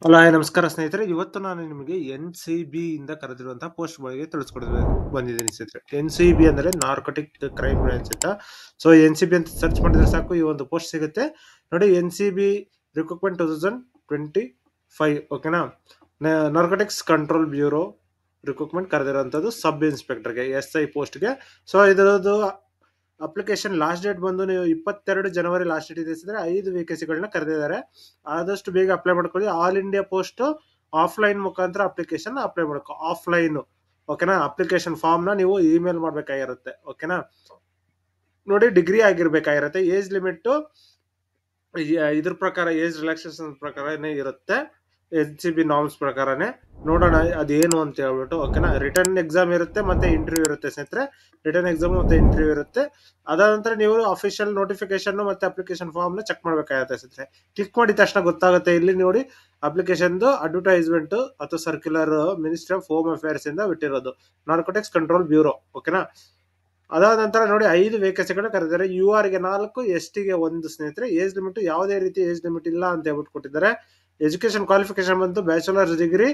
Hello hi ನಮಸ್ಕಾರ ಸ್ನೇಹಿತರೆ. ಇವತ್ತು ನಾನು ನಿಮಗೆ ಎನ್-ಸಿ-ಬಿ ಇಂದ ಕರೆದಿರುವಂತಹ ಪೋಸ್ಟ್‌ಗಳಿಗೆ ಬಂದಿದ್ದೀನಿ ಸ್ನೇಹಿತರೆ. ಎನ್-ಸಿ-ಬಿ ಅಂದರೆ ನಾರ್ಕೋಟಿಕ್ ಕ್ರೈಮ್ ಬ್ರಾಂಚ್ ಅಂತ. ಸೊ ಎನ್-ಸಿ-ಬಿ ಅಂತ ಸರ್ಚ್ ಮಾಡಿದ್ರೆ ಸಾಕು ಈ ಒಂದು ಪೋಸ್ಟ್ ಸಿಗುತ್ತೆ. ನೋಡಿ, ಎನ್-ಸಿ-ಬಿ ರಿಕ್ರೂಟ್ಮೆಂಟ್ 2025 ಓಕೆನಾ. ನಾರ್ಕೋಟಿಕ್ಸ್ ಕಂಟ್ರೋಲ್ ಬ್ಯೂರೋ ರಿಕ್ರೂಟ್ಮೆಂಟ್ ಕರೆದಿರುವಂಥದ್ದು ಸಬ್ ಇನ್ಸ್ಪೆಕ್ಟರ್ಗೆ, ಎಸ್-ಐ ಪೋಸ್ಟ್‌ಗೆ. ಸೊ ಇದರದ್ದು ಅಪ್ಲಿಕೇಶನ್ ಲಾಸ್ಟ್ ಡೇಟ್ ಬಂದು ನೀವು 22 ಜನವರಿ ಲಾಸ್ಟ್ ಡೇಟ್ ಇದೆ ಸಿದ್ರೆ 5 ವೇಕೆನ್ಸಿಗಳನ್ನ ಕರೆದಿದ್ದಾರೆ. ಆದಷ್ಟು ಬೇಗ ಅಪ್ಲೈ ಮಾಡ್ಕೊಳ್ಳಿ. ಆಲ್ ಇಂಡಿಯಾ ಪೋಸ್ಟ್ ಆಫ್ಲೈನ್ ಮುಖಾಂತರ ಅಪ್ಲಿಕೇಶನ್ ಅಪ್ಲೈ ಮಾಡ್ಕೊ ಆಫ್ಲೈನ್ ಓಕೆನಾ. ಅಪ್ಲಿಕೇಶನ್ ಫಾರ್ಮ್ ನ ನೀವು ಇಮೇಲ್ ಮಾಡ್ಬೇಕಾಗಿರುತ್ತೆ ಓಕೆನಾ. ನೋಡಿ, ಡಿಗ್ರಿ ಆಗಿರ್ಬೇಕಾಗಿರುತ್ತೆ. ಏಜ್ ಲಿಮಿಟ್ ಇದ್ರ ಪ್ರಕಾರ ಏಜ್ ರಿಲ್ಯಾಕ್ಸೇಷನ್ ಪ್ರಕಾರನೇ ಇರುತ್ತೆ. ಎನ್-ಸಿ-ಬಿ ನಾರ್ಮ್ಸ್ ಪ್ರಕಾರನೇ ನೋಡೋಣ ಅದೇನು ಅಂತ ಹೇಳ್ಬಿಟ್ಟು ಓಕೆನಾ. ರಿಟರ್ನ್ ಎಕ್ಸಾಮ್ ಇರುತ್ತೆ ಮತ್ತೆ ಇಂಟರ್ವ್ಯೂ ಇರುತ್ತೆ ಸ್ನೇಹಿತರೆ. ರಿಟರ್ನ್ ಎಕ್ಸಾಮ್ ಮತ್ತೆ ಇಂಟರ್ವ್ಯೂ ಇರುತ್ತೆ. ಅದಾದ ನಂತರ ನೀವು ಅಫಿಷಿಯಲ್ ನೋಟಿಫಿಕೇಶನ್ ಮತ್ತೆ ಅಪ್ಲಿಕೇಶನ್ ಫಾರ್ಮ್ ನ ಚೆಕ್ ಮಾಡ್ಬೇಕಾಗುತ್ತೆ ಸ್ನೇಹಿತರೆ. ಕ್ಲಿಕ್ ಮಾಡಿದ ತಕ್ಷಣ ಗೊತ್ತಾಗುತ್ತೆ. ಇಲ್ಲಿ ನೋಡಿ, ಅಪ್ಲಿಕೇಶನ್ ಅಡ್ವರ್ಟೈಸ್ಮೆಂಟ್ ಅಥವಾ circular ministry of home affairs ಇಂದ ಬಿಟ್ಟಿರೋದು, ನಾರ್ಕೋಟಿಕ್ಸ್ ಕಂಟ್ರೋಲ್ ಬ್ಯೂರೋ ಓಕೆನಾ. ಅದಾದ ನಂತರ ನೋಡಿ, 5 ವೇಕೆನ್ಸಿಗಳನ್ನ ಕರೆದಿದ್ದಾರೆ. UR ಗೆ 4, ST ಗೆ 1 ಸ್ನೇಹಿತರೆ. ಏಜ್ ಲಿಮಿಟ್ ಯಾವುದೇ ರೀತಿ ಏಜ್ ಲಿಮಿಟ್ ಇಲ್ಲ ಅಂತ ಹೇಳ್ಬಿಟ್ಟು ಕೊಟ್ಟಿದ್ದಾರೆ. ಎಜುಕೇಶನ್ ಕ್ವಾಲಿಫಿಕೇಶನ್ ಬಂದು bachelors degree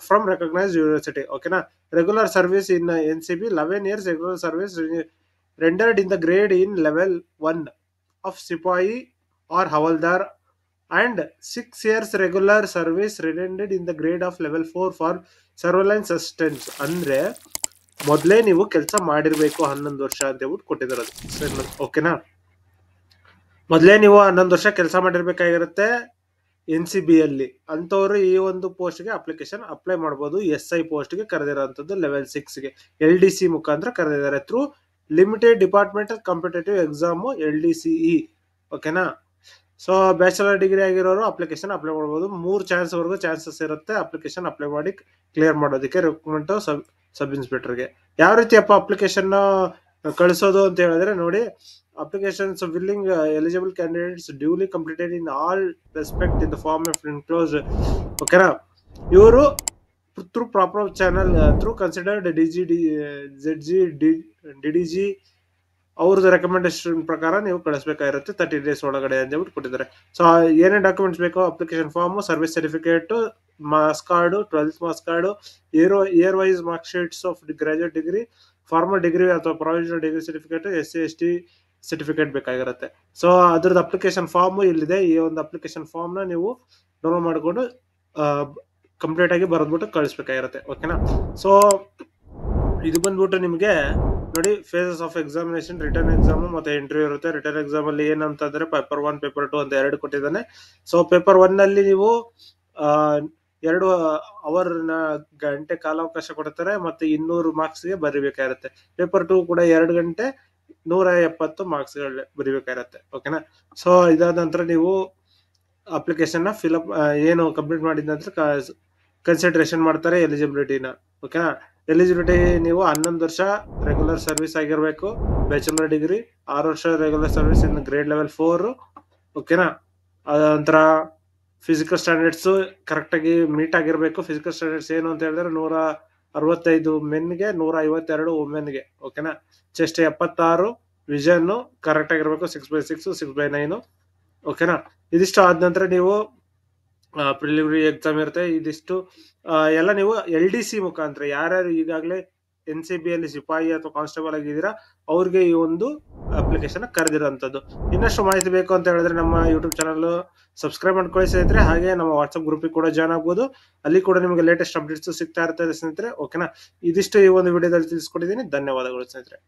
from recognised university ಓಕೆನಾ. Regular service in NCB 11 years regular service rendered in the grade in level 1 of Sipahi or Havaldar and 6 years regular service rendered in the grade of level 4 for surveillance assistance. ಅಂದ್ರೆ ಮೊದಲೇ ನೀವು ಕೆಲಸ ಮಾಡಿರ್ಬೇಕು 11 ವರ್ಷ ಅಂತ ಹೇಳ್ಬಿಟ್ಟು ಕೊಟ್ಟಿದ್ದಾರೆ ಓಕೆನಾ. ಮೊದಲೇ ನೀವು 11 ವರ್ಷ ಕೆಲಸ ಮಾಡಿರ್ಬೇಕಾಗಿರುತ್ತೆ ಎನ್-ಸಿ-ಬಿ ಅಲ್ಲಿ. ಅಂತವರು ಈ ಒಂದು ಪೋಸ್ಟ್ಗೆ ಅಪ್ಲಿಕೇಶನ್ ಅಪ್ಲೈ ಮಾಡಬಹುದು. ಎಸ್-ಐ ಪೋಸ್ಟ್ಗೆ ಕರೆದಿರುವಂತದ್ದು ಲೆವೆಲ್ 6 ಗೆ LDC ಮುಖಾಂತರ ಕರೆದಿದ್ದಾರೆ. Through limited departmental competitive exam LDCE ಓಕೆನಾ. ಸೊ ಬ್ಯಾಚುಲರ್ ಡಿಗ್ರಿ ಆಗಿರೋರು ಅಪ್ಲಿಕೇಶನ್ ಅಪ್ಲೈ ಮಾಡಬಹುದು. 3 ಚಾನ್ಸ್ ವರೆಗೂ ಚಾನ್ಸಸ್ ಇರುತ್ತೆ ಅಪ್ಲಿಕೇಶನ್ ಅಪ್ಲೈ ಮಾಡಿ ಕ್ಲಿಯರ್ ಮಾಡೋದಕ್ಕೆ. ರಿಕ್ರೂಟ್ಮೆಂಟ್ ಸಬ್ ಇನ್ಸ್ಪೆಕ್ಟರ್ಗೆ ಯಾವ ರೀತಿ ಅಪ್ಲಿಕೇಶನ್ ಕಳಿಸೋದು ಅಂತ ಹೇಳಿದ್ರೆ ನೋಡಿ, applications willing eligible candidates duly completed in all respect in the form of enclosed ಓಕೆನಾ. ಇವರು through proper channel through considered DDG ಅವ್ರದ್ದು ರೆಕಮೆಂಡೇಶನ್ ಪ್ರಕಾರ ನೀವು ಕಳಿಸ್ಬೇಕಾಗಿರುತ್ತೆ 30 days ಒಳಗಡೆ ಅಂತ ಹೇಳ್ಬಿಟ್ಟು ಕೊಟ್ಟಿದ್ದಾರೆ. ಸೊ ಏನೇನು ಡಾಕ್ಯುಮೆಂಟ್ಸ್ ಬೇಕು? Application form, service certificate, marks card, 12th marks card, year wise mark sheets of graduate degree, formal degree ಅಥವಾ provisional degree certificate, SC/ST certificate ಬೇಕಾಗಿರುತ್ತೆ. ಸೊ ಅದ್ರದ್ದು ಅಪ್ಲಿಕೇಶನ್ ಫಾರ್ಮ್ ಇಲ್ಲಿದೆ. ಈ ಒಂದು ಅಪ್ಲಿಕೇಶನ್ ಫಾರ್ಮ್ ನ ನೀವು ಡೌನ್ಲೋಡ್ ಮಾಡಿಕೊಂಡು ಕಂಪ್ಲೀಟ್ ಆಗಿ ಬರೆದ್ಬಿಟ್ಟು ಕಳಿಸ್ಬೇಕಾಗಿರುತ್ತೆ ಓಕೆನಾ. ಸೊ ಇದು ಬಂದ್ಬಿಟ್ಟು ನಿಮಗೆ ನೋಡಿ, phases of examination, written exam ಮತ್ತೆ ಇಂಟರ್ವ್ಯೂ ಇರುತ್ತೆ. ರಿಟರ್ನ್ ಎಕ್ಸಾಮ್ ಅಲ್ಲಿ ಏನಂತಂದ್ರೆ ಪೇಪರ್ 1 ಪೇಪರ್ 2 ಅಂತ 2 ಕೊಟ್ಟಿದ್ದಾನೆ. ಸೊ ಪೇಪರ್ 1 ನಲ್ಲಿ ನೀವು 2 ಅವರ್ ಗಂಟೆ ಕಾಲಾವಕಾಶ ಕೊಡ್ತಾರೆ ಮತ್ತೆ 200 ಮಾರ್ಕ್ಸ್ ಗೆ ಬರೀಬೇಕಾಗಿರುತ್ತೆ. ಪೇಪರ್ 2 ಕೂಡ 2 ಗಂಟೆ 170 ಮಾರ್ಕ್ಸ್ ಬರೀಬೇಕಾಗಿರುತ್ತೆ ಓಕೆನಾ. ಸೊ ಇದಾದ ನಂತರ ನೀವು ಅಪ್ಲಿಕೇಶನ್ ನ ಫಿಲ್ಅಪ್ ಏನು ಕಂಪ್ಲೀಟ್ ಮಾಡಿದ ನಂತರ ಕನ್ಸಿಡರೇಷನ್ ಮಾಡ್ತಾರೆ ಎಲಿಜಿಬಿಲಿಟಿನ ಓಕೆನಾ. ಎಲಿಜಿಬಿಲಿಟಿ ನೀವು 11 ವರ್ಷ ರೆಗ್ಯುಲರ್ ಸರ್ವಿಸ್ ಆಗಿರ್ಬೇಕು, ಬ್ಯಾಚುಲರ್ ಡಿಗ್ರಿ, 6 ವರ್ಷ ರೆಗ್ಯುಲರ್ ಸರ್ವಿಸ್ ಇನ್ ಗ್ರೇಡ್ ಲೆವೆಲ್ 4 ಓಕೆನಾ. ಅದ ನಂತರ ಫಿಸಿಕಲ್ ಸ್ಟ್ಯಾಂಡರ್ಡ್ಸ್ ಕರೆಕ್ಟ್ ಆಗಿ ಮೀಟ್ ಆಗಿರ್ಬೇಕು. ಫಿಸಿಕಲ್ ಸ್ಟ್ಯಾಂಡರ್ಡ್ಸ್ ಏನು ಅಂತ ಹೇಳಿದ್ರೆ 165 ಮೆನ್ಗೆ, 152 ವುಮೆನ್ಗೆ ಓಕೆನಾ. ಚೆಸ್ಟ್ 76, ವಿಷನ್ ಕರೆಕ್ಟ್ ಆಗಿರ್ಬೇಕು, 6/6, 6/9 ಓಕೆನಾ. ಇದಿಷ್ಟು ಆದ ನಂತರ ನೀವು ಪ್ರಿಲಿಮಿನರಿ ಎಕ್ಸಾಮ್ ಇರುತ್ತೆ. ಇದಿಷ್ಟು ಎಲ್ಲ ನೀವು LDC ಮುಖಾಂತರ ಯಾರ್ಯಾರು ಈಗಾಗಲೇ ಎನ್-ಸಿ-ಬಿ ಅಲ್ಲಿ ಸಿಪಾಯಿ ಅಥವಾ ಕಾನ್ಸ್ಟೇಬಲ್ ಆಗಿದ್ದೀರಾ ಅವ್ರಿಗೆ ಈ ಒಂದು ಅಪ್ಲಿಕೇಶನ್ ಕರೆದಿರೋಂಥದ್ದು. ಇನ್ನಷ್ಟು ಮಾಹಿತಿ ಬೇಕು ಅಂತ ಹೇಳಿದ್ರೆ ನಮ್ಮ ಯೂಟ್ಯೂಬ್ ಚಾನಲ್ ಸಬ್ಸ್ಕ್ರೈಬ್ ಮಾಡ್ಕೊಳ್ಳಿ ಸ್ನೇಹಿತರೆ. ಹಾಗೆ ನಮ್ಮ ವಾಟ್ಸ್ಆಪ್ ಗ್ರೂಪಿಗೆ ಕೂಡ ಜಾಯ್ನ್ ಆಗ್ಬೋದು. ಅಲ್ಲಿ ಕೂಡ ನಿಮಗೆ ಲೇಟೆಸ್ಟ್ ಅಪ್ಡೇಟ್ಸ್ ಸಿಗ್ತಾ ಇರ್ತದೆ ಸ್ನೇಹಿತರೆ ಓಕೆನಾ. ಇದಿಷ್ಟು ಈ ಒಂದು ವಿಡಿಯೋದಲ್ಲಿ ತಿಳಿಸ್ಕೊಟ್ಟಿದ್ದೀನಿ. ಧನ್ಯವಾದಗಳು ಸ್ನೇಹಿತರೆ.